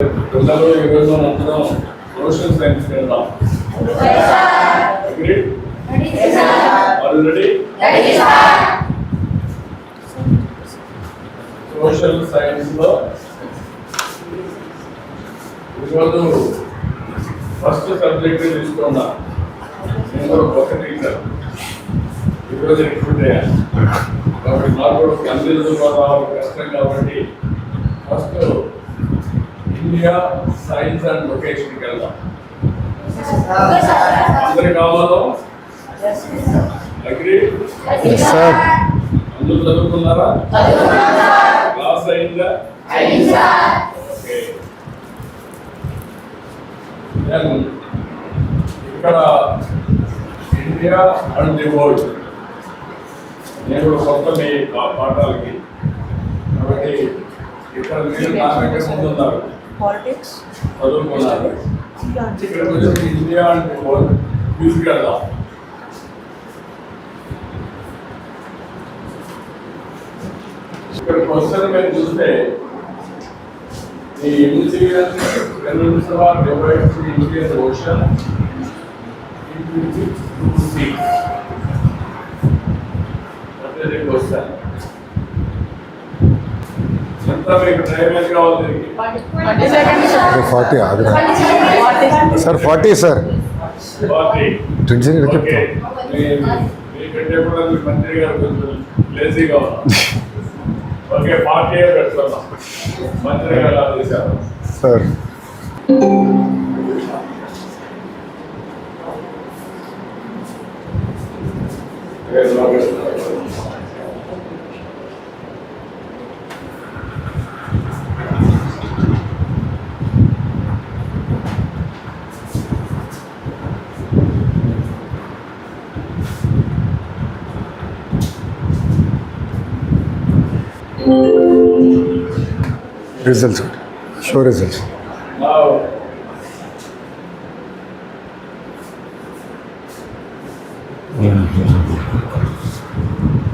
పిల్లలు ఈరోజు అందరం సోషల్ సైన్స్ వెళ్దాం. సోషల్ సైన్స్ లో ఈరోజు ఫస్ట్ సబ్జెక్ట్ తీసుకున్నా. నేను కూడా కొత్త టీచర్ ఈరోజు రిక్రూట్ అయ్యాను కాబట్టి నాకు కూడా అందరితో రావడం కష్టం కాబట్టి ఫస్ట్ ఇండియా సైన్స్ అండ్ లొకేషన్కి వెళ్దాం. అందరి కావాలో అగ్రీ? అందరూ చదువుకున్నారా? క్లాస్ అయిందా? ఓకే. ఇక్కడ ఇండియా అండ్ ది వరల్డ్ నేను కూడా కొత్త మీ పాఠాలకి కాబట్టి ఇక్కడ మీరు నా దగ్గర ముందున్నారు చదువుకున్నారు. ఇక్కడ వచ్చి ఇండియా అండ్ వరల్డ్ తీసుకెళ్దాం. ఇక్కడ క్వశ్చన్ మేము చూస్తే the Indian Peninsula divides the Indian Ocean into 6 seas. That is the question. ఎంత మీకు టైం ఎంత కావాలి? 40 seconds సార్. 40 సార్. 20 ఓకే. మీకంటే కూడా మీ మంత్రి గారు కొంచెం లేజీగా ఉన్నారు. ఓకే, 40 పెట్టుకున్నాం. మంత్రి గారు ఆదేశారు సార్. Results show results.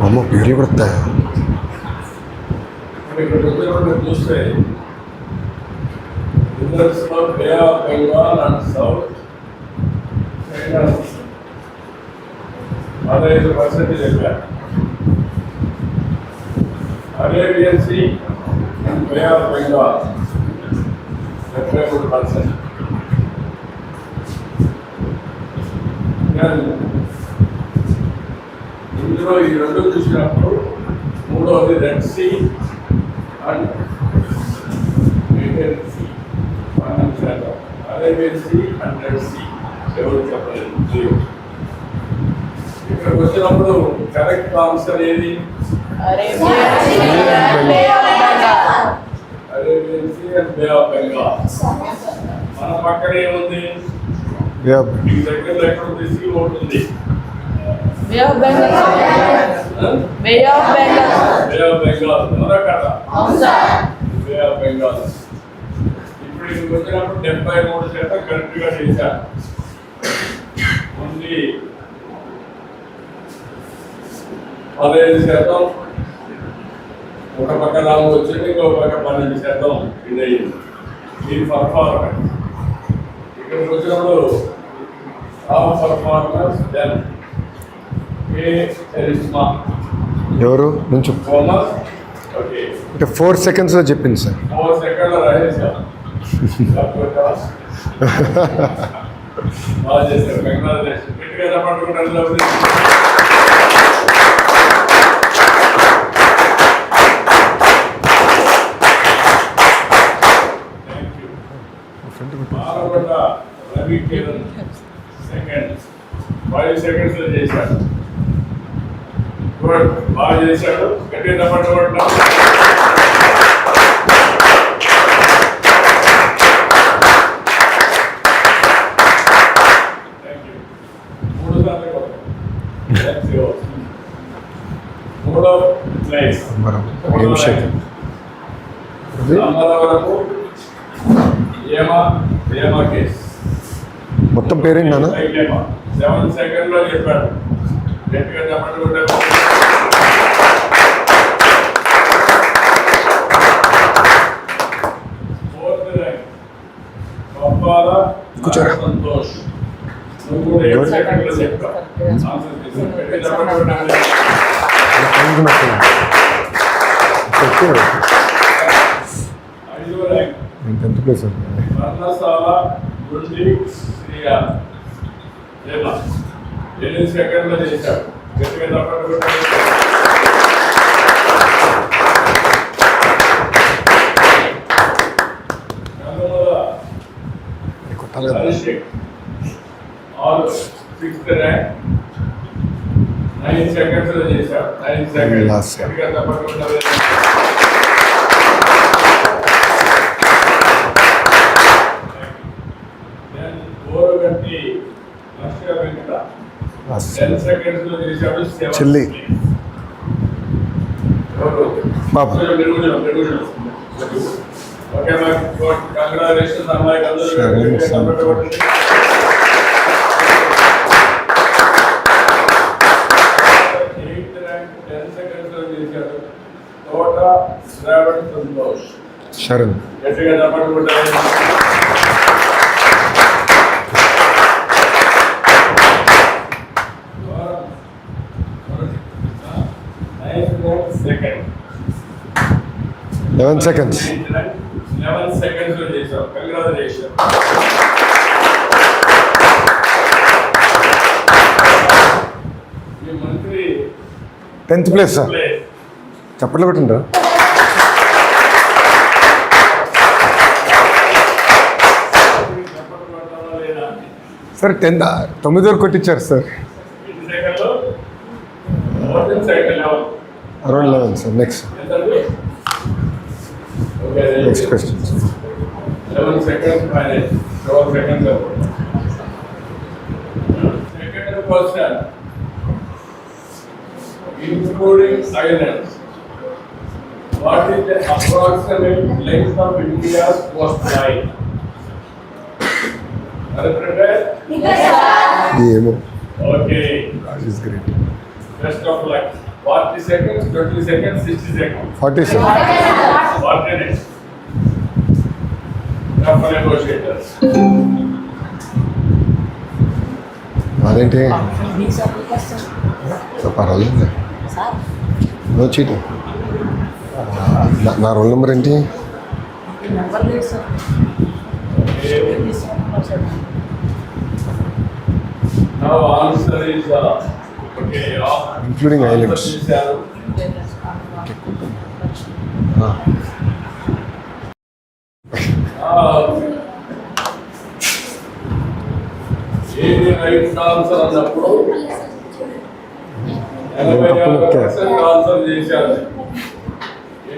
అమ్మ పేర్లు కూడా వస్తాయా? చూస్తే Bay of Bengal and South China 15% చెప్పారు. Arabian Sea and Bay of Bengal 74%. ఇందులో ఈ రెండు చూసినప్పుడు మూడవది Red Sea and Mediterranean Sea 1%. Arabian Sea and Red Sea ఎవరు చెప్పలేదు, 0. ఇక్కడికి వచ్చినప్పుడు కరెక్ట్ ఆన్సర్ ఏది? Arabian Sea and Bay of Bengal. మన పక్కనే ఉంది, ఈ దగ్గరలో ఎక్కడ ఉంది? సీ ఉంటుంది. Bay of Bengal. Bay of Bengal కదా? Bay of Bengal. ఇప్పుడు ఇది వచ్చినప్పుడు 73% కరెక్ట్ గా చేశారు. ఓన్లీ 15% ఒక పక్క రాము వచ్చింది, ఇంకో పక్క 12% ఇదయింది. ఇది పర్ఫార్మెన్స్. ఇక్కడికి వచ్చినప్పుడు టాప్ పర్ఫార్మెన్స్ దెన్ ఎవరు నుంచి థామస్. ఓకే, అంటే 4 seconds చెప్పింది సార్. 4 seconds రాసేసాను. బాగా చేశారు. కంగ్రాచులేషన్. గట్టిగా చెప్పండి. రవి కిరణ్ సెకండ్స్ 5 seconds లో చేశాడు. గుడ్, బాగా చేశాడు. గట్టిగా చెప్పండి. మూడో ప్లేస్ అమరవరపు ఏమా కేస్. మొత్తం పేరేంటి? 7 seconds లో చెప్పాడు. గట్టిగా చెప్పండి. ఫోర్త్ ర్యాంక్ ధర్మపాల కూర్చోరా. సంతోష్. నువ్వు కూడా Good. 8 సెకండ్లు చెప్పు. ఆన్సర్ చేసి పెట్టి చెప్పండి. ఐదో ర్యాంక్ నేను 10th ప్లేస్ వర్ణశాల నుండి శ్రీయా. 8 సెకండ్లు చేశాడు. గట్టిగా చెప్పండి కొట్టండి. కొట్టాలి కదా. అభిషేక్ 6th ర్యాంక్ 9 సెకండ్స్ లో చేశాడు. 9 సెకండ్స్. Last. గట్టిగా చెప్పండి కొట్టండి. Then ఓరగంటి లక్ష్య వెంకట 10 సెకండ్స్ లో చేశాడు. 7th చెల్లి. place. ఎవరు? బాబు. మెరుగుదల. Okay ma'am. కంగ్రాచులేషన్స్ అమ్మాయికి అందరూ Sure. గట్టిగా చెప్పండి కొట్టండి. ఎయిత్ ర్యాంక్ 10 సెకండ్స్ లో చేశాడు. తోట శ్రావణ్ సంతోష్. శరణ్. గట్టిగా చెప్పండి కొట్టాలి. Second 11 seconds. 11 సెకండ్స్ లో చేశావు. కంగ్రాచులేషన్. మీ మంత్రి 10th ప్లేస్ సార్. ప్లేస్. చప్పట్లు కొట్టిండ్రా. చెప్పండి కొట్టాలా లేదా? సార్ 9 వరకు కొట్టించారు సార్. 8 సెకండ్లో 14 second level. Around 11 sir. Next ఎంతండి? Okay next question. 11 seconds minus 12 seconds of second question, including islands, what is the approximate length of India's coastline? Are you prepared? ఏమో. Okay, That is great. best of luck. 40 seconds, 20 seconds, 60 seconds. 40 sir. 40 minutes. Tough negotiators. అదేంటి పర్వాలేదు. No cheating. నా roll number ఏంటి? Now answer is okay. Including islands. ఏది right answer అన్నప్పుడు 86% answer చేశారు.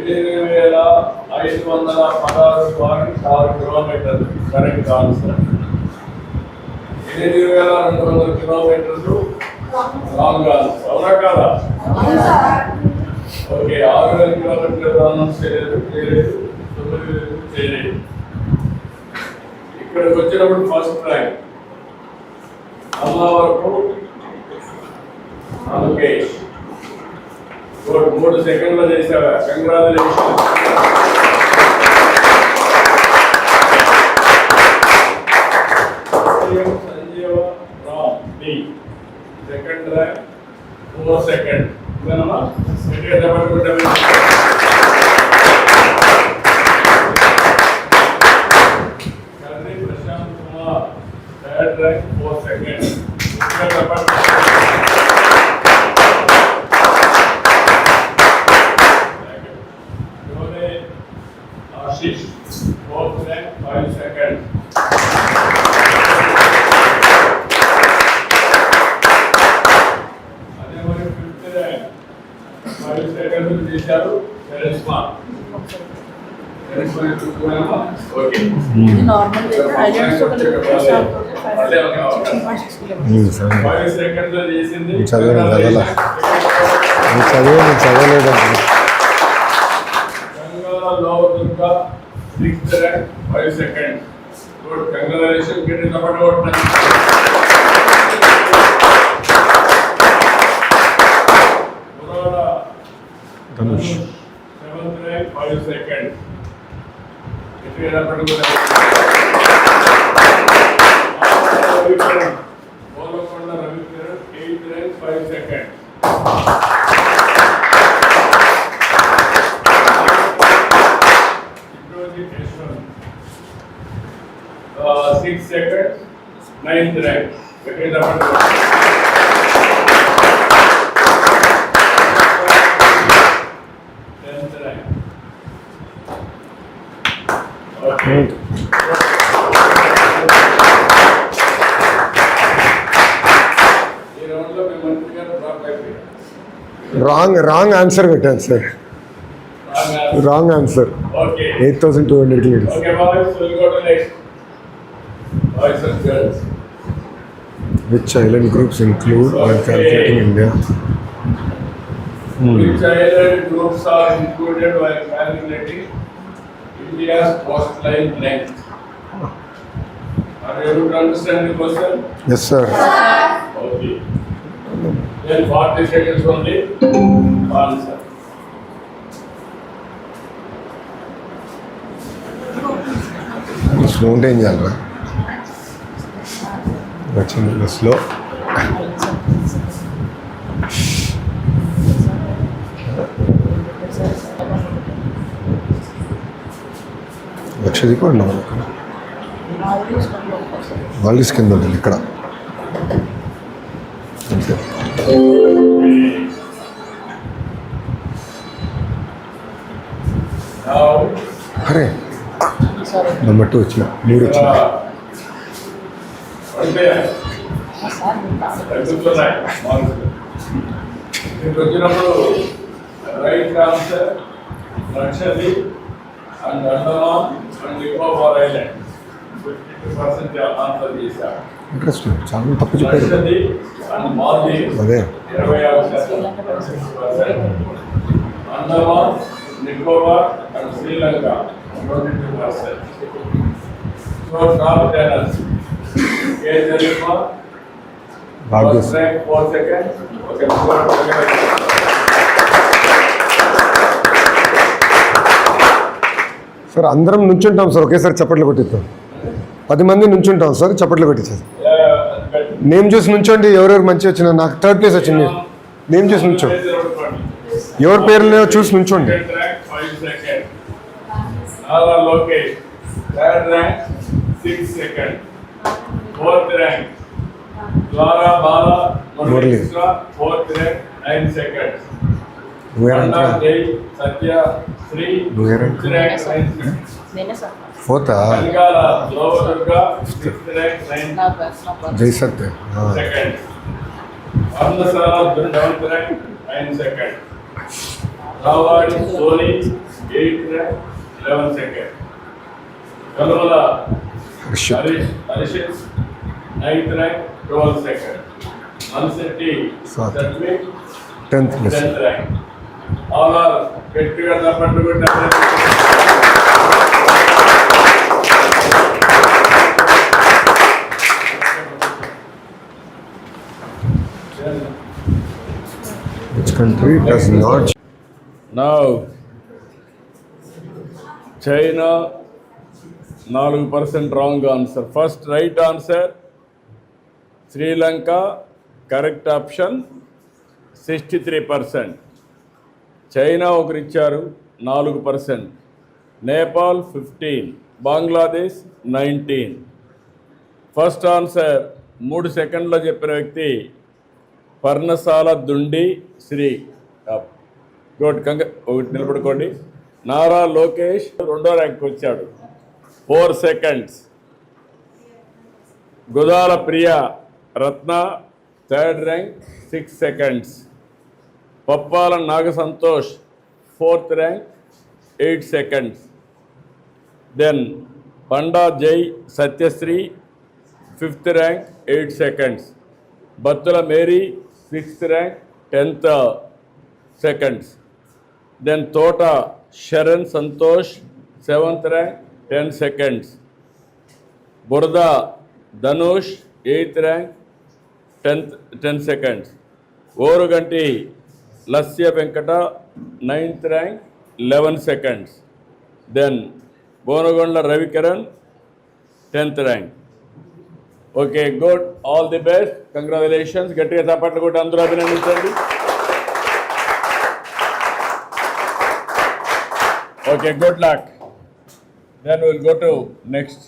8,516 కిలోమీటర్లు correct answer. 8,200 కిలోమీటర్లు రాంగ్ ఆన్సర్. అవునా కాదా? ఓకే. 6,000 కిలోమీటర్లు ఆన్సర్ చేయలేదు. 9,000 చేయలేదు. ఇక్కడికి వచ్చినప్పుడు ఫస్ట్ ర్యాంక్ అమ్మ వరకు ముఖేష్. 3 సెకండ్లో చేసావా? Congratulation. Sanjeeva Ram D second rank 4 second. ఇదేనమ్మా గట్టిగా చెప్పండి. Prashanth Kumar third rank 4 second. Ashish 4th rank 5 second. అదే మరి 5th ర్యాంక్ 5 సెకండ్ చేశారు. ఓకే. నార్మల్ ఐలాండ్స్ ఒక ఫైవ్ సెకండ్స్ లో చేసింది. చదవలేదు. Ganga Lovadurga 6th rank 5 second. Good. Congratulation. గట్టి చప్పట్లు కొట్టండి. Dhanush 7th rank 5 second. గట్టిగా చప్పట్లు కొట్టండి. 6 seconds, 9th rank. Okay, the 10th rank. Okay. ఈ రౌండ్లో మేము మంచిగా డ్రాప్ అయిపోయాం. రాంగ్ ఆన్సర్ పెట్టాను sir. Wrong answer. Okay. 8,200 kilometers. Okay, boys, we'll go to next. Boys and girls. Which island groups include when calculating India? Which island groups are included while calculating India's coastline length? Are you able to understand the question? Yes, sir. Okay. Then 40 seconds only. Answer. Slow ఏం చేయాలరా? వచ్చింది slow. లక్షదీపం అన్నా values కింద ఉంటుంది ఇక్కడ. అంతే. Now, అరే number 2 వచ్చిన 3 వచ్చిన. అంటే తగ్గుతున్నాయి మార్కులు. మీకు వచ్చినప్పుడు right answer Lakshadweep and Andaman and Nicobar island 52% answer చేశారు. ఇంట్రెస్టింగ్, చాలా తప్పు చెప్పారు. లక్షద్వీప్ అండ్ మాల్దీవ్స్ అదే 26%, Andaman Nicobar and Sri Lanka 22%. So top tenners Kejriwal Bhagya 4 seconds. Okay, sir అందరం నుంచుంటాం సార్, ఒకేసారి చప్పట్లు కొట్టిస్తాం. 10 మంది నుంచుంటాం సార్, చప్పట్లు కొట్టించారు. నేమ్ చూసి నుంచోండి. ఎవరెవరు మంచి వచ్చినా. నాకు 3rd place వచ్చింది. నేమ్ చూసి నుంచో, ఎవరి పేర్లు చూసి నుంచోండి. 5 seconds. Nara Lokesh, 3rd rank, 6 seconds. 4th rank, Dwara Bala Murli, 4th rank, 9 seconds. Where Panda are Jay, Satya, 3, Where are 5th rank, 9 seconds. నేనే సార్. పోతా Kalgala, Lower Durga, 6th rank, 9 నా back జై సత్య. seconds. Varnasala, 7th rank, 9 seconds. Rawadi, Soni, 8th rank, 11 seconds. Kalvala, Harishit, 9th rank, 12 seconds. Mansetti, Sath. Satwik, 10th place. 10th rank. All are get-together Which country does not? Now, China, 4% wrong answer. First right answer, Sri Lanka, correct option, 63%. China ఒకరు ఇచ్చారు 4%. Nepal 15, Bangladesh 19. First answer 3 సెకండ్లో చెప్పిన వ్యక్తి పర్ణశాల దుండి Shri. Good, ఒకటి నిలబడుకోండి. నారా లోకేష్ 2వ rank వచ్చాడు, 4 seconds. Gudala Priya Ratna 3rd rank, 6 seconds. Pappala Naga Santosh 4th rank, 8 seconds. Then Panda Jai Satyasri 5th rank, 8 seconds. Battula Mary 6th rank, 10th seconds. Then తోట Sharan Santosh 7th rank, 10 seconds. Burada Dhanush 8th rank, 10 seconds. Oruganti Lasya Venkata 9th rank, 11 seconds. Then Bonagonda Ravikiran 10th rank. Okay, good, all the best, congratulations. గట్టిగా చప్పట్లు కొట్టి అందరూ అభినందించండి. Okay, good luck. Then we'll go to next.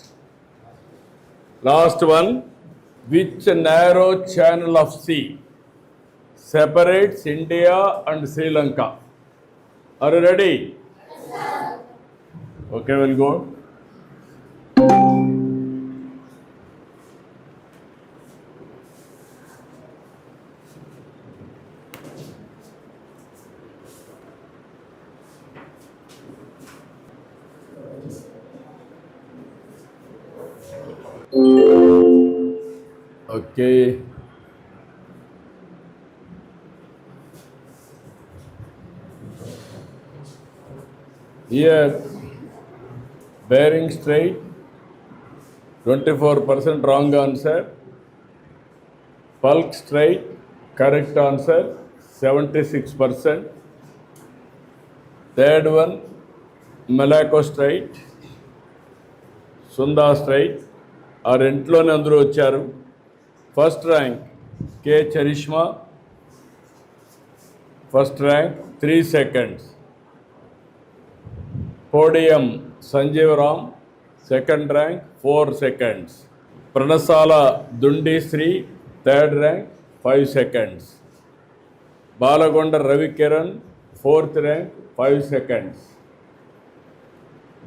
Last one. Which narrow channel of sea separates India and Sri Lanka? Are you ready? Okay, we'll go. Okay. Here, Bering Strait, 24% wrong answer. Palk Strait, correct answer, 76%. Third one, Malacca Strait, Sunda Strait, ఆ రెంట్లోనే అందరూ వచ్చారు. First rank K Charishma, first rank 3 seconds. Podium Sanjeev Ram, second rank 4 seconds. Pranasala Dundi Sri, third rank 5 seconds. Balagonda Ravikiran, fourth rank 5 seconds.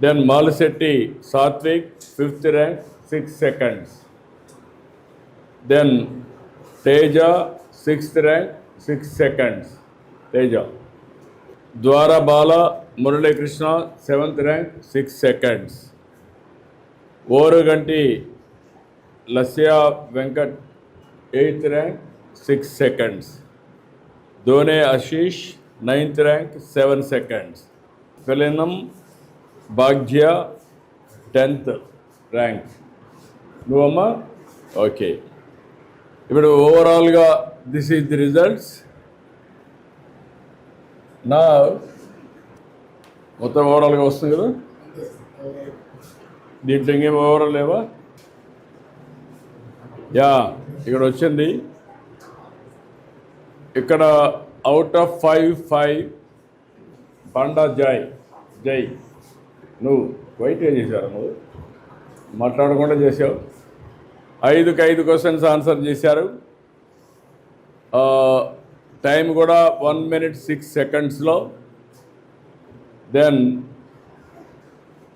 Then Malisetti Satvik, fifth rank, 6 seconds. Then Teja, sixth rank, 6 seconds. Teja. Dwara Bala Murali Krishna, seventh rank, 6 seconds. Oruganti Lasya Venkat, eighth rank, 6 seconds. Done Ashish, ninth rank, 7 seconds. Felinam Bhagya, 10th rank. నువ్వమ్మా okay. ఇప్పుడు ఓవరాల్గా this is the results. నా మొత్తం ఓవరాల్గా వస్తుంది కదా, దీంట్లో ఇంకేం ఓవరాల్ లేవా? యా, ఇక్కడ వచ్చింది. ఇక్కడ అవుట్ ఆఫ్ 5 పండా జై నువ్వు వైట్గా చేశారు, నువ్వు మాట్లాడకుండా చేసావు. 5కి 5 క్వశ్చన్స్ ఆన్సర్ చేశారు. టైం కూడా 1 minute 6 secondsలో. దెన్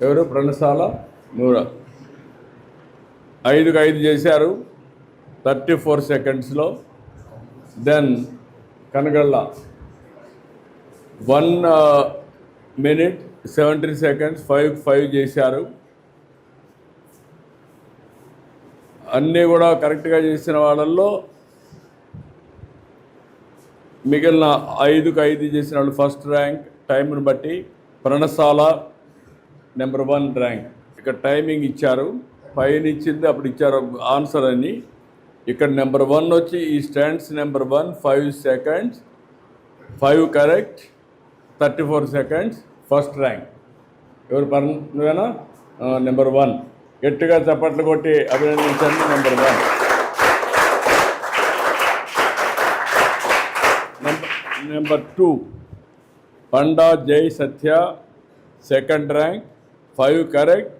ఎవరు ప్రణసాల నూరా 5కి 5 చేశారు 34 secondsలో. దెన్ కనగళ్ళ 1 minute 17 seconds, 5కి 5 చేశారు. అన్నీ కూడా కరెక్ట్గా చేసిన వాళ్ళల్లో మిగిలిన 5కి 5 చేసిన వాళ్ళు ఫస్ట్ ర్యాంక్ టైంను బట్టి ప్రణసాల నెంబర్ 1 ర్యాంక్. ఇక్కడ టైమింగ్ ఇచ్చారు, పైన ఇచ్చింది అప్పుడు ఇచ్చారు ఆన్సర్ అని. ఇక్కడ నెంబర్ 1 వచ్చి ఈ stands number 1 5 seconds, 5 correct, 34 seconds, first rank. ఎవరు నువ్వేనా? నెంబర్ 1. గట్టిగా చప్పట్లు కొట్టి అభినందించండి. Number 1. Number 2 Panda Jai Satya, second rank, 5 correct,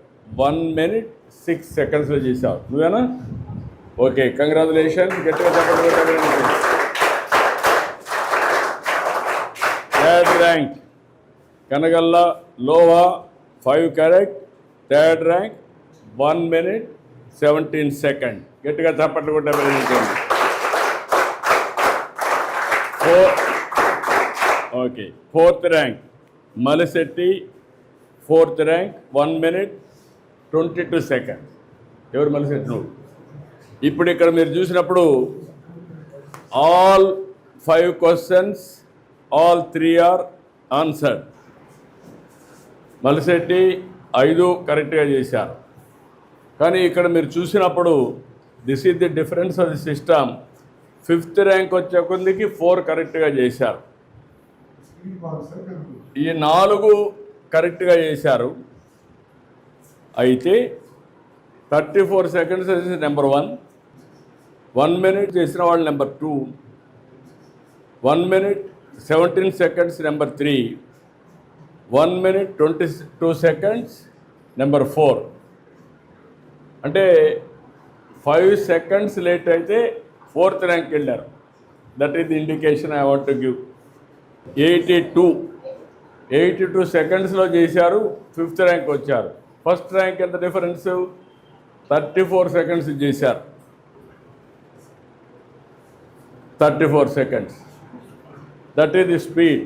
1 minute 6 secondsలో చేశావు. నువ్వేనా? Okay, congratulations. గట్టిగా చప్పట్లు కొట్టి అభినందించండి. Third rank Kanagalla Loha, 5 correct, third rank, 1 minute 17 seconds. గట్టిగా చప్పట్లు కొట్టి అభినందించండి. Okay, fourth rank Malisetti, fourth rank, 1 minute 22 seconds. ఎవరు మలిశెట్టి? నువ్వు. ఇప్పుడు ఇక్కడ మీరు చూసినప్పుడు all 5 questions, all 3 are answered. Malisetti 5 కరెక్ట్గా చేశారు. కానీ ఇక్కడ మీరు చూసినప్పుడు this is the difference of the system. 5th rank వచ్చే కొద్దికి 4 కరెక్ట్గా చేశారు. ఈ 4 కరెక్ట్గా చేశారు. అయితే 34 seconds వచ్చేసి నెంబర్ 1, 1 minute చేసిన వాళ్ళు number 2, 1 minute 17 seconds number 3, 1 minute 22 seconds number 4. అంటే 5 సెకండ్స్ లేట్ అయితే 4th ర్యాంక్ వెళ్ళారు. That is the indication I want to give. 82 సెకండ్స్లో చేశారు, 5th ర్యాంక్ వచ్చారు. ఫస్ట్ ర్యాంక్ ఎంత డిఫరెన్స్? 34 సెకండ్స్ చేశారు. 34 seconds. That is the speed.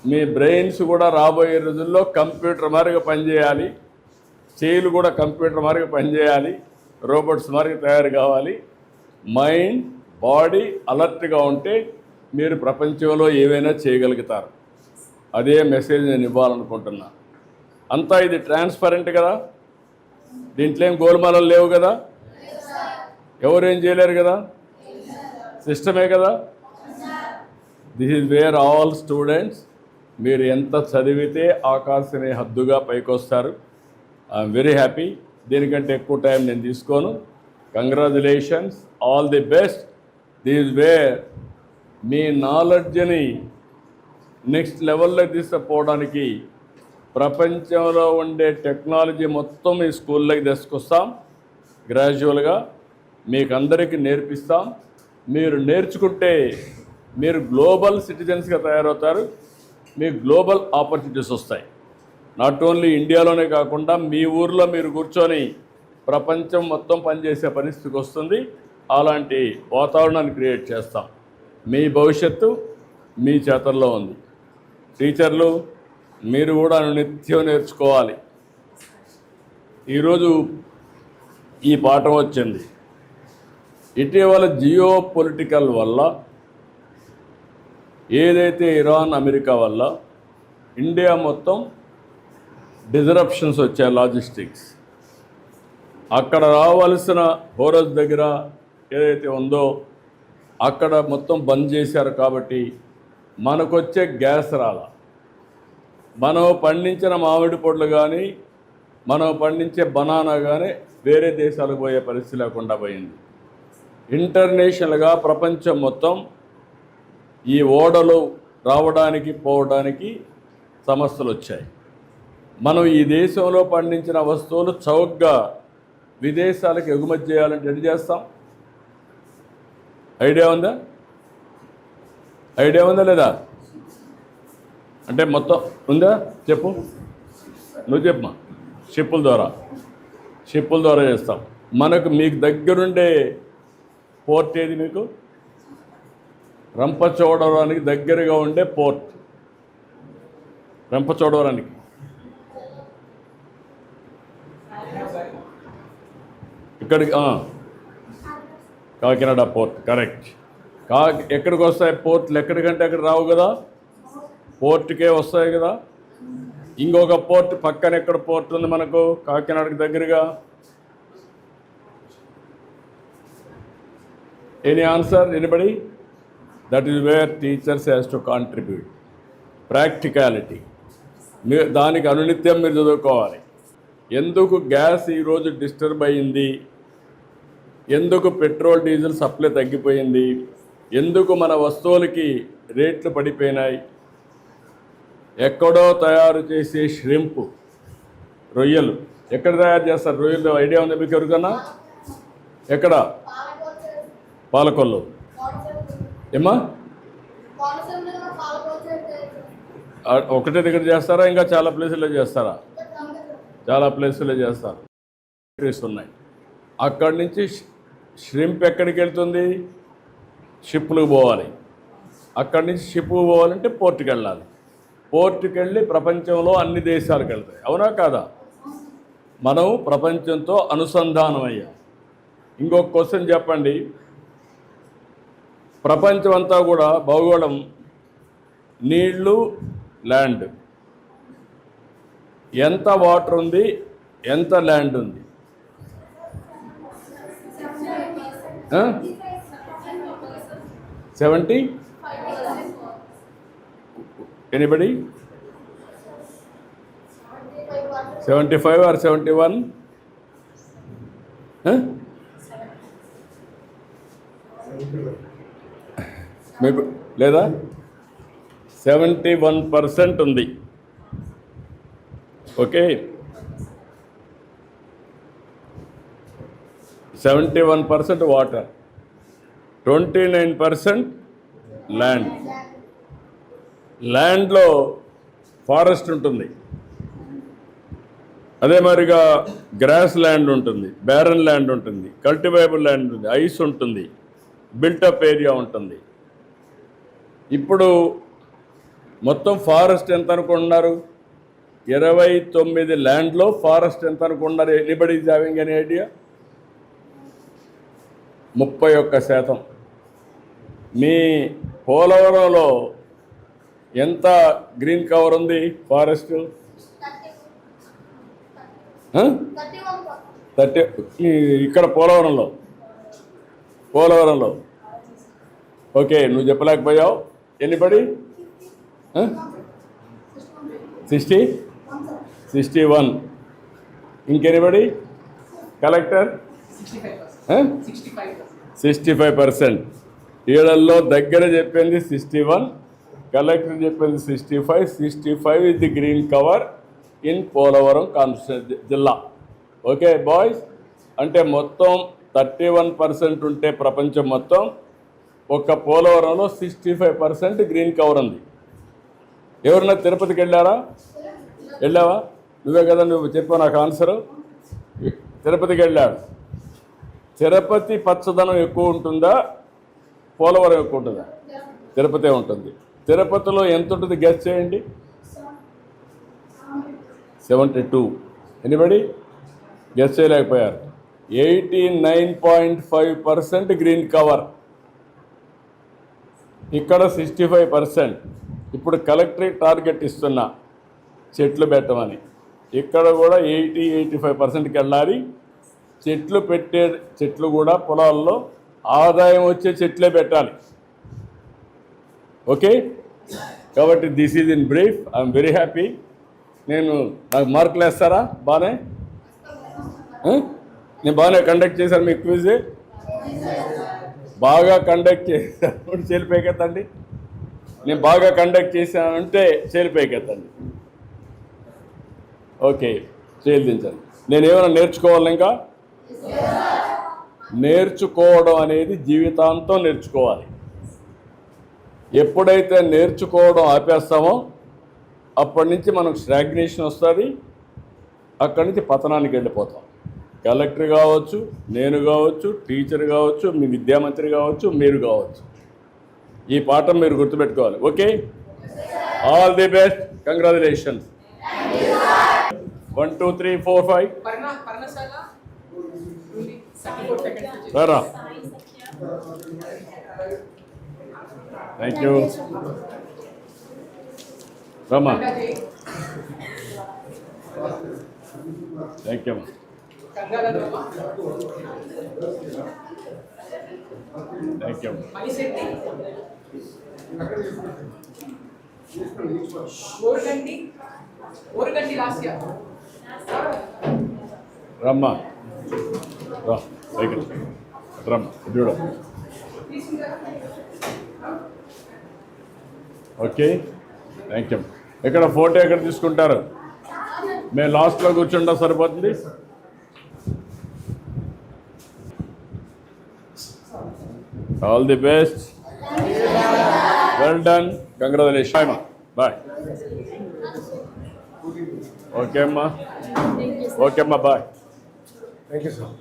Me brains కూడా రాబోయే రోజుల్లో కంప్యూటర్ మారిగా పనిచేయాలి, చేతులు కూడా కంప్యూటర్ మారిగా పనిచేయాలి, రోబోట్స్ మారిగా తయారు కావాలి. మైండ్ బాడీ అలర్ట్గా ఉంటే మీరు ప్రపంచంలో ఏవైనా చేయగలుగుతారు. అదే మెసేజ్ నేను ఇవ్వాలనుకుంటున్నా. అంతా ఇది ట్రాన్స్పరెంట్ కదా, దీంట్లో ఏం గోల్మాలలు లేవు కదా, ఎవరేం చేయలేరు కదా, సిస్టమే కదా. This is where all students, మీరు ఎంత చదివితే ఆకాశమే హద్దుగా పైకొస్తారు. I'm very happy. దీనికంటే ఎక్కువ టైం నేను తీసుకోను. Congratulations, all the best. This is where మీ నాలెడ్జ్ని నెక్స్ట్ లెవెల్లో తీసుకుపోవడానికి ప్రపంచంలో ఉండే టెక్నాలజీ మొత్తం ఈ స్కూల్లోకి తీసుకొస్తాం. గ్రాడ్యువల్గా మీకు అందరికీ నేర్పిస్తాం. మీరు నేర్చుకుంటే మీరు గ్లోబల్ సిటిజన్స్గా తయారవుతారు. మీకు గ్లోబల్ ఆపర్చునిటీస్ వస్తాయి. నాట్ ఓన్లీ ఇండియాలోనే కాకుండా మీ ఊర్లో మీరు కూర్చొని ప్రపంచం మొత్తం పనిచేసే పరిస్థితికి వస్తుంది. అలాంటి వాతావరణాన్ని క్రియేట్ చేస్తాం. మీ భవిష్యత్తు మీ చేతల్లో ఉంది. టీచర్లు మీరు కూడా నిత్యం నేర్చుకోవాలి. ఈరోజు ఈ పాఠం వచ్చింది. ఇటీవల జియో పొలిటికల్ వల్ల ఏదైతే ఇరాన్ అమెరికా వల్ల ఇండియా మొత్తం డిజరప్షన్స్ వచ్చాయి. లాజిస్టిక్స్ అక్కడ రావాల్సిన హోరస్ దగ్గర ఏదైతే ఉందో అక్కడ మొత్తం బంద్ చేశారు. కాబట్టి మనకొచ్చే గ్యాస్ రాలా. మనం పండించిన మామిడి పొట్లు కానీ మనం పండించే బనానా కానీ వేరే దేశాలకు పోయే పరిస్థితి లేకుండా పోయింది. ఇంటర్నేషనల్గా ప్రపంచం మొత్తం ఈ ఓడలు రావడానికి పోవడానికి సమస్యలు వచ్చాయి. మనం ఈ దేశంలో పండించిన వస్తువులు చౌకగా విదేశాలకు ఎగుమతి చేయాలంటే ఎటు చేస్తాం? ఐడియా ఉందా? ఐడియా ఉందా లేదా? అంటే మొత్తం ఉందా? చెప్పు, నువ్వు చెప్పమ్మా. షిప్పుల ద్వారా చేస్తాం. మనకు మీకు దగ్గరుండే పోర్ట్ ఏది? మీకు రంపచోడవరానికి దగ్గరగా ఉండే పోర్ట్. రంపచోడవరానికి ఇక్కడికి కాకినాడ పోర్ట్. కరెక్ట్. ఎక్కడికి వస్తాయి పోర్ట్లు? ఎక్కడికంటే అక్కడ రావు కదా, పోర్టుకే వస్తాయి కదా. ఇంకొక పోర్ట్ పక్కన ఎక్కడ పోర్ట్ ఉంది మనకు కాకినాడకి దగ్గరగా? Any answer? Anybody? That is where teachers has to contribute. Practicality దానికి అనునిత్యం మీరు చదువుకోవాలి. ఎందుకు గ్యాస్ ఈరోజు డిస్టర్బ్ అయ్యింది, ఎందుకు పెట్రోల్ డీజిల్ సప్లై తగ్గిపోయింది, ఎందుకు మన వస్తువులకి రేట్లు పడిపోయినాయి? ఎక్కడో తయారు చేసే ష్రింప్, రొయ్యలు ఎక్కడ తయారు చేస్తారు? రొయ్యలు ఐడియా ఉంది మీకు ఎవరికన్నా? ఎక్కడ? పాలకొల్లు. ఏమ్మా? ఒకటే దగ్గర చేస్తారా? ఇంకా చాలా ప్లేసుల్లో చేస్తారా? చాలా ప్లేసుల్లో చేస్తారు. ఫ్యాక్టరీస్ ఉన్నాయి. అక్కడి నుంచి ష్రింప్ ఎక్కడికి వెళ్తుంది? షిప్లకు పోవాలి. అక్కడి నుంచి షిప్కు పోవాలంటే పోర్టుకి వెళ్ళాలి. పోర్టుకి వెళ్ళి ప్రపంచంలో అన్ని దేశాలకు వెళ్తాయి. అవునా కాదా? మనం ప్రపంచంతో అనుసంధానం అయ్యాం. ఇంకొక క్వశ్చన్ చెప్పండి. ప్రపంచం అంతా కూడా భౌగోళం నీళ్లు, ల్యాండ్. ఎంత వాటర్ ఉంది, ఎంత ల్యాండ్ ఉంది? 70? ఎనీబడి? 75 or 71? మీకు లేదా? 71% ఉంది. ఓకే. 71% water, 29% land. ల్యాండ్లో ఫారెస్ట్ ఉంటుంది, అదే మరిగా గ్రాస్ ల్యాండ్ ఉంటుంది, బ్యారన్ ల్యాండ్ ఉంటుంది, కల్టివేబుల్ ల్యాండ్ ఉంటుంది, ఐస్ ఉంటుంది, బిల్టప్ ఏరియా ఉంటుంది. ఇప్పుడు మొత్తం ఫారెస్ట్ ఎంత అనుకుంటున్నారు? 29 ల్యాండ్లో ఫారెస్ట్ ఎంత అనుకుంటున్నారు? Anybody is having any idea? 31%. మీ పోలవరంలో ఎంత గ్రీన్ కవర్ ఉంది ఫారెస్ట్? 30. ఇక్కడ పోలవరంలో ఓకే, నువ్వు చెప్పలేకపోయావు. ఎన్నిబడి 61. ఇంకెనిబడి? కలెక్టర్ 65%. ఈడల్లో దగ్గర చెప్పింది 61, కలెక్టర్ చెప్పింది 65. 65 is the green cover in Polavaram constituency జిల్లా. ఓకే బాయ్స్, అంటే మొత్తం 31% ఉంటే ప్రపంచం మొత్తం, ఒక్క పోలవరంలో 65% గ్రీన్ కవర్ ఉంది. ఎవరన్నా తిరుపతికి వెళ్ళావా? నువ్వే కదా, నువ్వు చెప్పావు నాకు ఆన్సరు. తిరుపతికి వెళ్ళాడు. తిరుపతి పచ్చదనం ఎక్కువ ఉంటుందా, పోలవరం ఎక్కువ ఉంటుందా? తిరుపతి ఉంటుంది. తిరుపతిలో ఎంత ఉంటుంది గెస్ చేయండి? 72. ఎనిబడి గెస్ చేయలేకపోయారు. 89.5% గ్రీన్ కవర్. ఇక్కడ 65%. ఇప్పుడు కలెక్టరేట్ టార్గెట్ ఇస్తున్నా చెట్లు పెట్టమని. ఇక్కడ కూడా 80-85%కి వెళ్ళాలి. చెట్లు కూడా పొలాల్లో ఆదాయం వచ్చే చెట్లే పెట్టాలి. ఓకే, కాబట్టి this is in brief. I'm very happy. నాకు మార్కులు వేస్తారా? నేను బాగానే కండక్ట్ చేశాను. మీ క్విజ్ బాగా కండక్ట్ చేశాను, చేలిపైకెత్తండి. నేను బాగా కండక్ట్ చేశానంటే చేలిపైకెత్తండి. ఓకే, చేయించండి. నేను ఏమైనా నేర్చుకోవాలి ఇంకా? నేర్చుకోవడం అనేది జీవితాంతం నేర్చుకోవాలి. ఎప్పుడైతే నేర్చుకోవడం ఆపేస్తామో అప్పటి నుంచి మనకు స్టాగ్నేషన్ వస్తుంది. అక్కడి నుంచి పతనానికి వెళ్ళిపోతాం. కలెక్టర్ కావచ్చు, నేను కావచ్చు, టీచర్ కావచ్చు, మీ విద్యామంత్రి కావచ్చు, మీరు కావచ్చు. ఈ పాఠం మీరు గుర్తుపెట్టుకోవాలి. Okay, all the best, congratulations. 1 2 3 4 5 రా. థ్యాంక్ యూ రమ్మా. Thank you. Thank you. రమ్మా, రా సైకిల్ రమ్మ చూడు. Okay, thank you. ఎక్కడ ఫోటో ఎక్కడ తీసుకుంటారు? మేము లాస్ట్లో కూర్చుంటా సరిపోతుంది. All the best, well done, congratulation. Bye. Okay అమ్మా, బాయ్. Thank you sir.